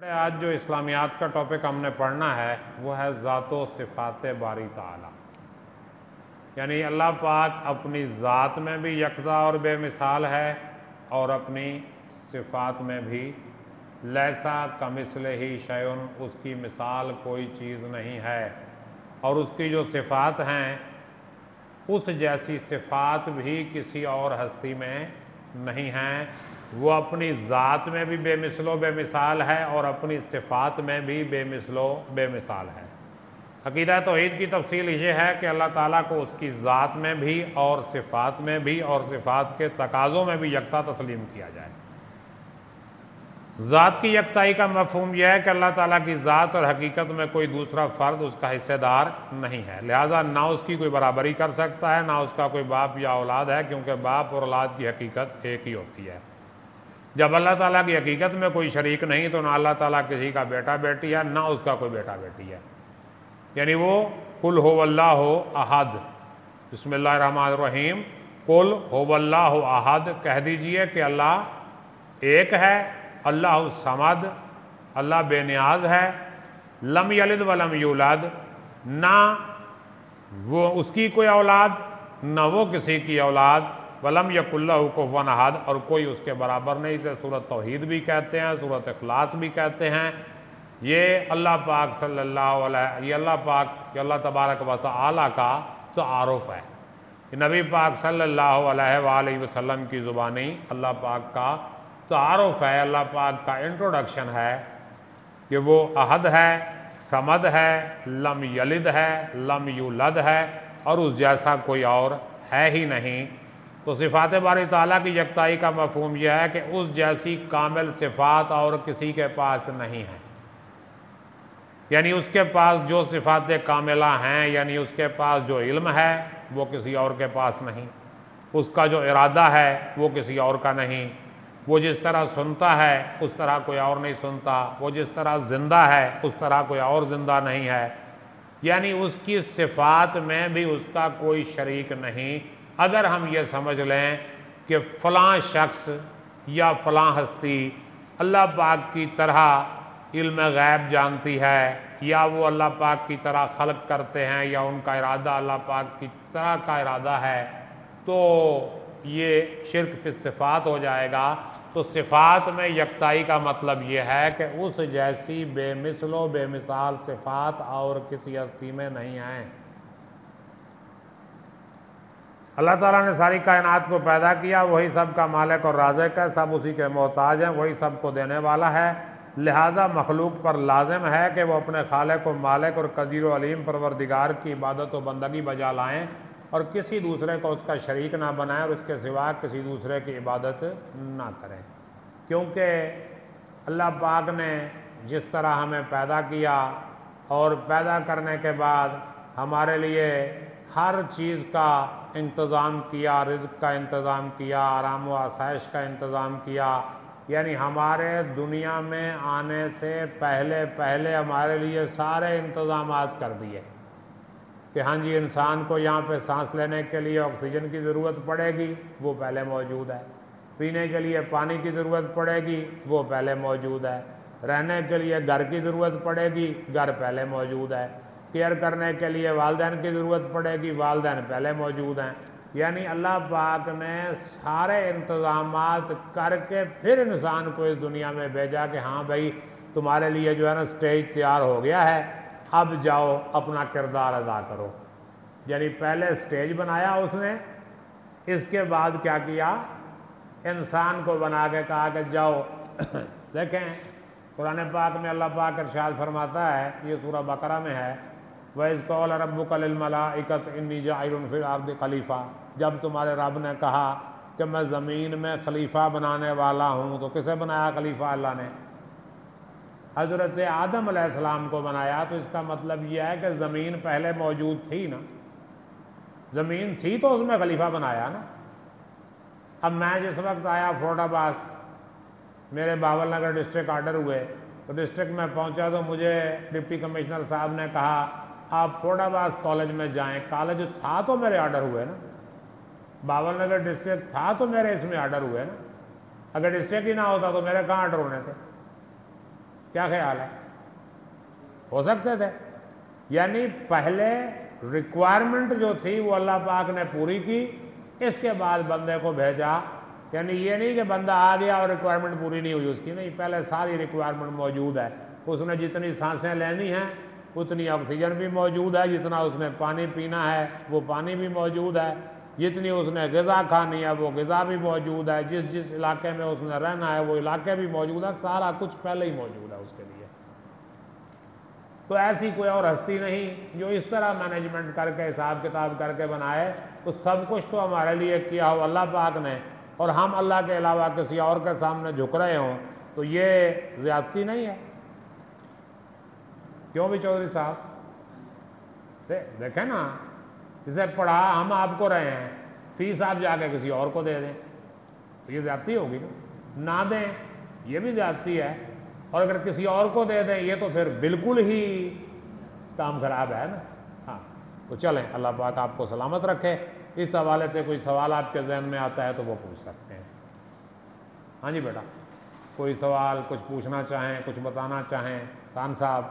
آج جو اسلامیات کا ٹاپک ہم نے پڑھنا ہے وہ ہے ذات و صفات باری تعالی، یعنی اللہ پاک اپنی ذات میں بھی یکتا اور بے مثال ہے اور اپنی صفات میں بھی لیسا کمثلہ شیء، اس کی مثال کوئی چیز نہیں ہے، اور اس کی جو صفات ہیں اس جیسی صفات بھی کسی اور ہستی میں نہیں ہیں۔ وہ اپنی ذات میں بھی بے مثل و بے مثال ہے اور اپنی صفات میں بھی بے مثل و بے مثال ہے۔ عقیدہ توحید کی تفصیل یہ ہے کہ اللہ تعالیٰ کو اس کی ذات میں بھی اور صفات میں بھی اور صفات کے تقاضوں میں بھی یکتا تسلیم کیا جائے۔ ذات کی یکتائی کا مفہوم یہ ہے کہ اللہ تعالیٰ کی ذات اور حقیقت میں کوئی دوسرا فرد اس کا حصہ دار نہیں ہے، لہٰذا نہ اس کی کوئی برابری کر سکتا ہے، نہ اس کا کوئی باپ یا اولاد ہے، کیونکہ باپ اور اولاد کی حقیقت ایک ہی ہوتی ہے۔ جب اللہ تعالیٰ کی حقیقت میں کوئی شریک نہیں تو نہ اللہ تعالیٰ کسی کا بیٹا بیٹی ہے، نہ اس کا کوئی بیٹا بیٹی ہے، یعنی وہ قل هو اللہ احد۔ بسم اللہ الرحمن الرحیم، قل هو اللہ احد، کہہ دیجئے کہ اللہ ایک ہے، اللہ الصمد، اللہ بے نیاز ہے، لم یلد ولم یولد، نہ وہ اس کی کوئی اولاد نہ وہ کسی کی اولاد، ولم یکن لہ کفوا احد، اور کوئی اس کے برابر نہیں۔ اسے سورۃ توحید بھی کہتے ہیں، سورۃ اخلاص بھی کہتے ہیں۔ یہ اللہ پاک صلی اللہ علیہ، یہ اللہ پاک، یہ اللہ تبارک و تعالی کا تعارف ہے، یہ نبی پاک صلی اللہ علیہ وآلہ وسلم کی زبانی اللہ پاک کا تعارف ہے، اللہ پاک کا انٹروڈکشن ہے کہ وہ احد ہے، صمد ہے، لم یلد ہے، لم یولد ہے، اور اس جیسا کوئی اور ہے ہی نہیں۔ تو صفات باری تعالیٰ کی یکتائی کا مفہوم یہ ہے کہ اس جیسی کامل صفات اور کسی کے پاس نہیں ہے، یعنی اس کے پاس جو صفات کاملہ ہیں، یعنی اس کے پاس جو علم ہے وہ کسی اور کے پاس نہیں، اس کا جو ارادہ ہے وہ کسی اور کا نہیں، وہ جس طرح سنتا ہے اس طرح کوئی اور نہیں سنتا، وہ جس طرح زندہ ہے اس طرح کوئی اور زندہ نہیں ہے، یعنی اس کی صفات میں بھی اس کا کوئی شریک نہیں۔ اگر ہم یہ سمجھ لیں کہ فلاں شخص یا فلاں ہستی اللہ پاک کی طرح علم غیب جانتی ہے، یا وہ اللہ پاک کی طرح خلق کرتے ہیں، یا ان کا ارادہ اللہ پاک کی طرح کا ارادہ ہے، تو یہ شرک فی الصفات ہو جائے گا۔ تو صفات میں یکتائی کا مطلب یہ ہے کہ اس جیسی بے مثل و بے مثال صفات اور کسی ہستی میں نہیں ہیں۔ اللہ تعالیٰ نے ساری کائنات کو پیدا کیا، وہی سب کا مالک اور رازق ہے، سب اسی کے محتاج ہیں، وہی سب کو دینے والا ہے، لہٰذا مخلوق پر لازم ہے کہ وہ اپنے خالق و مالک اور قدیر و علیم پروردگار کی عبادت و بندگی بجا لائیں اور کسی دوسرے کو اس کا شریک نہ بنائیں اور اس کے سوا کسی دوسرے کی عبادت نہ کریں، کیونکہ اللہ پاک نے جس طرح ہمیں پیدا کیا اور پیدا کرنے کے بعد ہمارے لیے ہر چیز کا انتظام کیا، رزق کا انتظام کیا، آرام و آسائش کا انتظام کیا، یعنی ہمارے دنیا میں آنے سے پہلے ہمارے لیے سارے انتظامات کر دیے کہ ہاں جی انسان کو یہاں پہ سانس لینے کے لیے آکسیجن کی ضرورت پڑے گی، وہ پہلے موجود ہے، پینے کے لیے پانی کی ضرورت پڑے گی، وہ پہلے موجود ہے، رہنے کے لیے گھر کی ضرورت پڑے گی، گھر پہلے موجود ہے، کیئر کرنے کے لیے والدین کی ضرورت پڑے گی، والدین پہلے موجود ہیں، یعنی اللہ پاک نے سارے انتظامات کر کے پھر انسان کو اس دنیا میں بھیجا کہ ہاں بھائی تمہارے لیے جو ہے نا اسٹیج تیار ہو گیا ہے، اب جاؤ اپنا کردار ادا کرو۔ یعنی پہلے اسٹیج بنایا اس نے، اس کے بعد کیا کیا، انسان کو بنا کے کہا کہ جاؤ۔ دیکھیں قرآن پاک میں اللہ پاک ارشاد فرماتا ہے، یہ سورہ بقرہ میں ہے، وَإِذْ قَالَ رَبُّكَ لِلْمَلَائِكَةِ إِنِّي جَاعِلٌ فِي الْأَرْضِ خلیفہ، جب تمہارے رب نے کہا کہ میں زمین میں خلیفہ بنانے والا ہوں، تو کسے بنایا خلیفہ؟ اللہ نے حضرت آدم علیہ السلام کو بنایا۔ تو اس کا مطلب یہ ہے کہ زمین پہلے موجود تھی نا، زمین تھی تو اس میں خلیفہ بنایا نا۔ اب میں جس وقت آیا فورٹ عباس، میرے باول نگر ڈسٹرکٹ آرڈر ہوئے، تو ڈسٹرکٹ میں پہنچا تو مجھے ڈپٹی کمشنر صاحب نے کہا آپ فورٹ عباس کالج میں جائیں۔ کالج تھا تو میرے آرڈر ہوئے نا، باول نگر ڈسٹرکٹ تھا تو میرے اس میں آرڈر ہوئے نا، اگر ڈسٹرکٹ ہی نہ ہوتا تو میرے کہاں آرڈر ہونے تھے؟ کیا خیال ہے؟ ہو سکتے تھے؟ یعنی پہلے ریکوائرمنٹ جو تھی وہ اللہ پاک نے پوری کی، اس کے بعد بندے کو بھیجا. یعنی یہ نہیں کہ بندہ آ گیا اور ریکوائرمنٹ پوری نہیں ہوئی اس کی، نہیں، پہلے ساری ریکوائرمنٹ موجود ہے. اس نے جتنی سانسیں لینی ہیں اتنی آکسیجن بھی موجود ہے، جتنا اس نے پانی پینا ہے وہ پانی بھی موجود ہے، جتنی اس نے غذا کھانی ہے وہ غذا بھی موجود ہے، جس علاقے میں اس نے رہنا ہے وہ علاقے بھی موجود ہے، سارا کچھ پہلے ہی موجود ہے اس کے لیے. تو ایسی کوئی اور ہستی نہیں جو اس طرح مینجمنٹ کر کے حساب کتاب کر کے بنائے. تو سب کچھ تو ہمارے لیے کیا ہو اللہ پاک نے، اور ہم اللہ کے علاوہ کسی اور کے سامنے جھک رہے ہوں، تو یہ زیادتی نہیں ہے؟ کیوں بھی چودھری صاحب؟ دیکھیں نا، جسے پڑھا ہم آپ کو رہے ہیں، فیس آپ جا کے کسی اور کو دے دیں تو یہ زیادتی ہوگی نا؟ نہ دیں یہ بھی زیادتی ہے، اور اگر کسی اور کو دے دیں یہ تو پھر بالکل ہی کام خراب ہے نا. ہاں تو چلیں، اللہ پاک آپ کو سلامت رکھے. اس حوالے سے کوئی سوال آپ کے ذہن میں آتا ہے تو وہ پوچھ سکتے ہیں. ہاں جی بیٹا، کوئی سوال، کچھ پوچھنا چاہیں، کچھ بتانا چاہیں؟ خان صاحب